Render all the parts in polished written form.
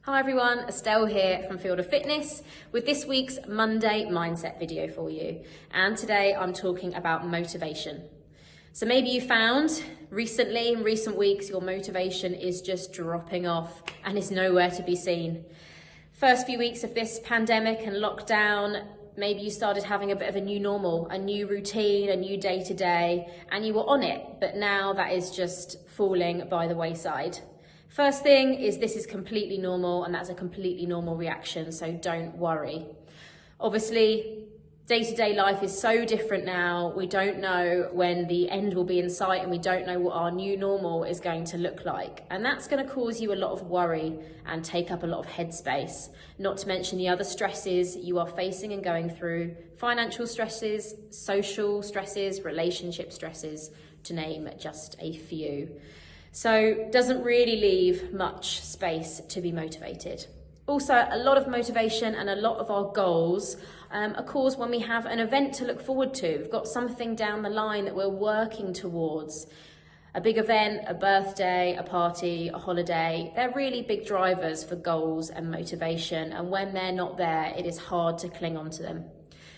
Hi everyone, Estelle here from Field of Fitness with this week's Monday Mindset video for you. And today I'm talking about motivation. So maybe you found recently, in recent weeks, your motivation is just dropping off and is nowhere to be seen. First few weeks of this pandemic and lockdown, maybe you started having a bit of a new normal, a new routine, a new day-to-day, and you were on it, but now that is just falling by the wayside. First thing is this is completely normal, and that's a completely normal reaction, so don't worry. Obviously, day-to-day life is so different now. We don't know when the end will be in sight, and we don't know what our new normal is going to look like. And that's going to cause you a lot of worry and take up a lot of headspace, not to mention the other stresses you are facing and going through, financial stresses, social stresses, relationship stresses, to name just a few. So doesn't really leave much space to be motivated. Also, a lot of motivation and a lot of our goals are caused when we have an event to look forward to. We've got something down the line that we're working towards. A big event, a birthday, a party, a holiday, they're really big drivers for goals and motivation. And when they're not there, it is hard to cling on to them.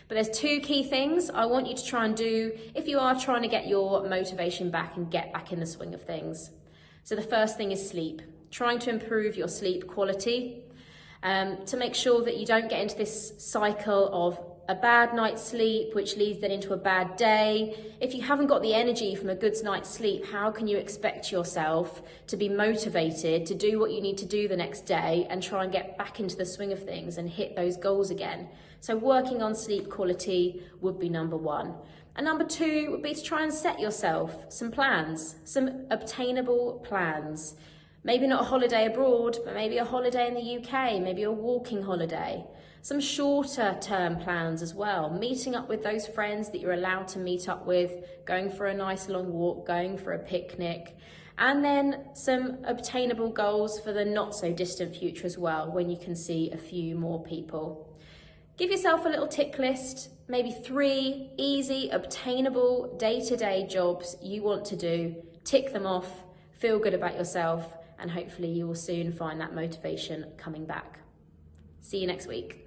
But there's two key things I want you to try and do if you are trying to get your motivation back and get back in the swing of things. So the first thing is sleep, trying to improve your sleep quality to make sure that you don't get into this cycle of a bad night's sleep, which leads then into a bad day. If you haven't got the energy from a good night's sleep, how can you expect yourself to be motivated to do what you need to do the next day and try and get back into the swing of things and hit those goals again? So working on sleep quality would be number one. And number two would be to try and set yourself some plans, some obtainable plans. Maybe not a holiday abroad, but maybe a holiday in the UK, maybe a walking holiday. Some shorter term plans as well, meeting up with those friends that you're allowed to meet up with, going for a nice long walk, going for a picnic, and then some obtainable goals for the not so distant future as well, when you can see a few more people. Give yourself a little tick list, maybe 3 easy, obtainable day-to-day jobs you want to do, tick them off, feel good about yourself, and hopefully you will soon find that motivation coming back. See you next week.